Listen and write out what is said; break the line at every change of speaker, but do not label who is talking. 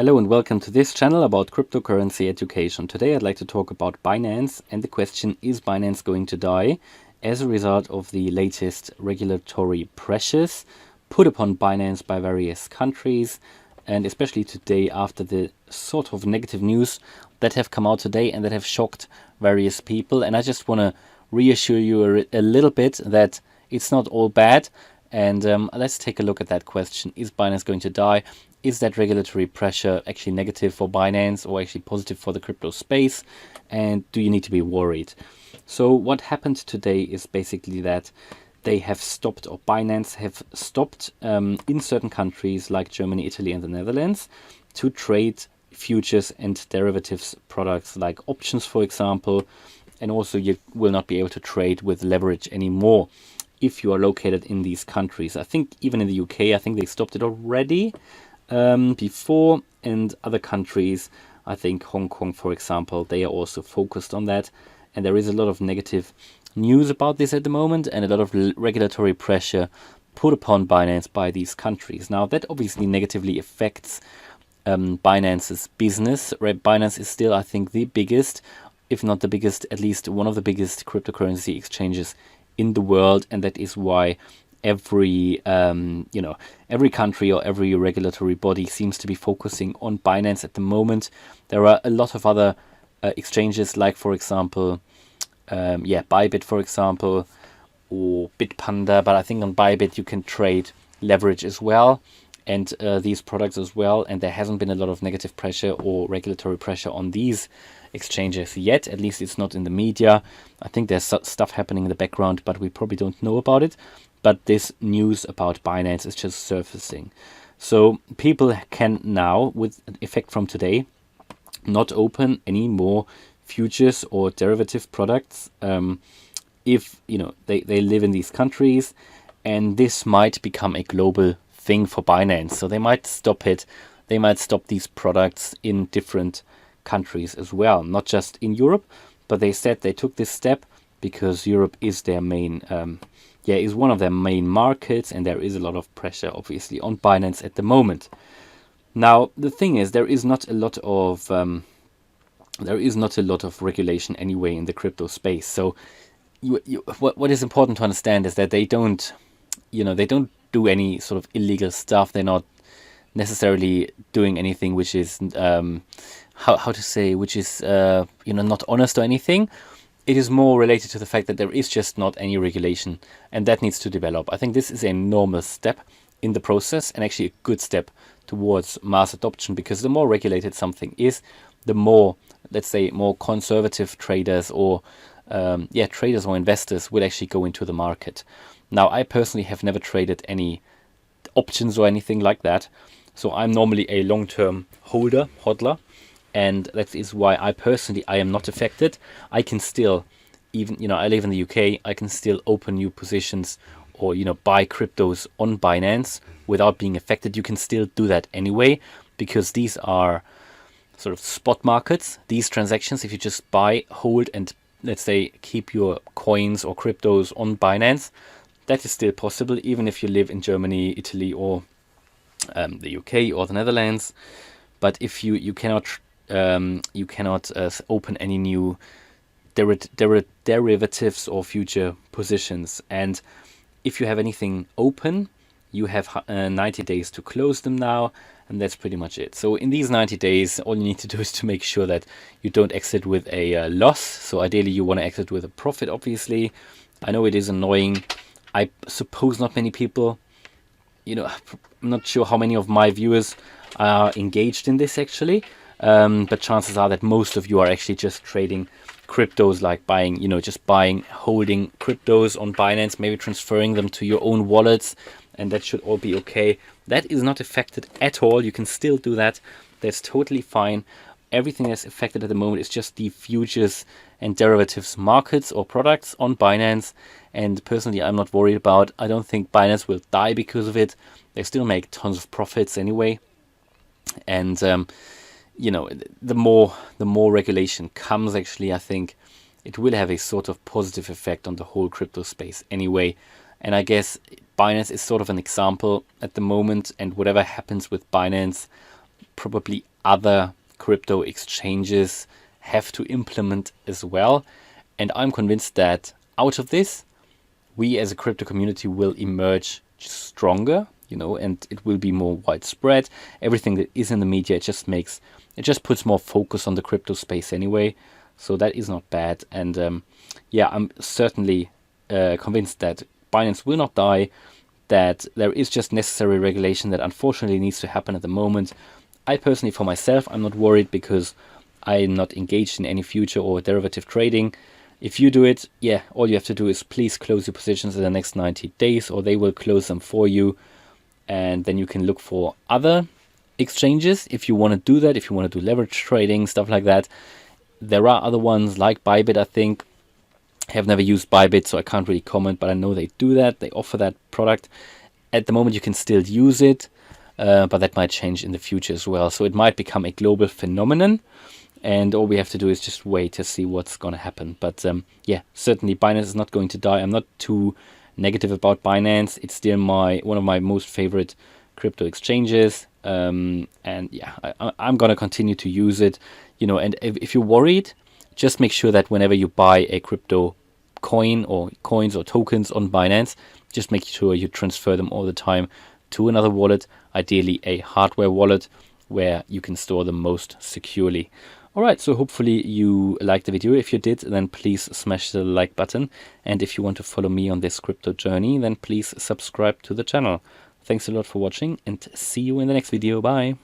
Hello and welcome to this channel about cryptocurrency education. Today I'd like to talk about Binance and the question, is Binance going to die as a result of the latest regulatory pressures put upon Binance by various countries, and especially today after the sort of negative news that have come out today and that have shocked various people. And I just want to reassure you a little bit that it's not all bad. And let's take a look at that question. Is Binance going to die? Is that regulatory pressure actually negative for Binance or actually positive for the crypto space? And do you need to be worried? So what happened today is basically that they have stopped, or Binance have stopped in certain countries like Germany, Italy, and the Netherlands to trade futures and derivatives products like options, for example. And also you will not be able to trade with leverage anymore if you are located in these countries. I think even in the UK, I think they stopped it already before, and other countries, I think Hong Kong, for example, they are also focused on that. And there is a lot of negative news about this at the moment and a lot of regulatory pressure put upon Binance by these countries. Now, that obviously negatively affects Binance's business. Binance is still, I think, the biggest, if not the biggest, at least one of the biggest cryptocurrency exchanges in the world, and that is why every country or every regulatory body seems to be focusing on Binance at the moment. There are a lot of other exchanges, like for example, Bybit, for example, or Bitpanda. But I think on Bybit you can trade leverage as well, and these products as well. And there hasn't been a lot of negative pressure or regulatory pressure on these exchanges yet. At least it's not in the media. I think there's stuff happening in the background, but we probably don't know about it. But this news about Binance is just surfacing. So people can now, with effect from today, not open any more futures or derivative products if they live in these countries, and this might become a global thing for Binance. So they might stop it. They might stop these products in different countries as well, not just in Europe. But they said they took this step because Europe is their main is one of their main markets, and there is a lot of pressure obviously on Binance at the moment. Now the thing is, there is not a lot of regulation anyway in the crypto space. So what is important to understand is that they don't do any sort of illegal stuff. They're not necessarily doing anything which is not honest or anything. It is more related to the fact that there is just not any regulation, and that needs to develop. I think this is a normal step in the process, and actually a good step towards mass adoption, because the more regulated something is, the more, let's say, more conservative traders or traders or investors will actually go into the market. Now, I personally have never traded any options or anything like that, so I'm normally a long-term hodler. And that is why I am not affected. I can still, I live in the UK, I can still open new positions or, buy cryptos on Binance without being affected. You can still do that anyway, because these are sort of spot markets. These transactions, if you just buy, hold, and let's say keep your coins or cryptos on Binance, that is still possible, even if you live in Germany, Italy, or the UK or the Netherlands. But if you cannot open any new derivatives or future positions. And if you have anything open, you have 90 days to close them now, and that's pretty much it. So in these 90 days, all you need to do is to make sure that you don't exit with a loss. So ideally you want to exit with a profit, obviously. I know it is annoying. I suppose not many people, I'm not sure how many of my viewers are engaged in this actually. But chances are that most of you are actually just trading cryptos, like buying, holding cryptos on Binance, maybe transferring them to your own wallets, and that should all be okay. That is not affected at all. You can still do that. That's totally fine. Everything that's affected at the moment is just the futures and derivatives markets or products on Binance. And personally, I'm not worried about. I don't think Binance will die because of it. They still make tons of profits anyway. And the more regulation comes, actually, I think it will have a sort of positive effect on the whole crypto space anyway. And I guess Binance is sort of an example at the moment, and whatever happens with Binance, probably other crypto exchanges have to implement as well. And I'm convinced that out of this, we as a crypto community will emerge stronger, and it will be more widespread. Everything that is in the media, it just puts more focus on the crypto space anyway. So that is not bad. And I'm certainly convinced that Binance will not die, that there is just necessary regulation that unfortunately needs to happen at the moment. I personally, for myself, I'm not worried because I'm not engaged in any future or derivative trading. If you do it, all you have to do is please close your positions in the next 90 days or they will close them for you. And then you can look for other exchanges if you want to do that, if you want to do leverage trading, stuff like that. There are other ones like Bybit, I think. I have never used Bybit, so I can't really comment, but I know they do that. They offer that product. At the moment, you can still use it, but that might change in the future as well. So it might become a global phenomenon, and all we have to do is just wait to see what's going to happen. But certainly Binance is not going to die. I'm not too negative about Binance. It's still one of my most favorite crypto exchanges, I'm going to continue to use it. And if you're worried, just make sure that whenever you buy a crypto coin or coins or tokens on Binance, just make sure you transfer them all the time to another wallet, ideally a hardware wallet where you can store them most securely. Alright, so hopefully you liked the video. If you did, then please smash the like button. And if you want to follow me on this crypto journey, then please subscribe to the channel. Thanks a lot for watching and see you in the next video. Bye.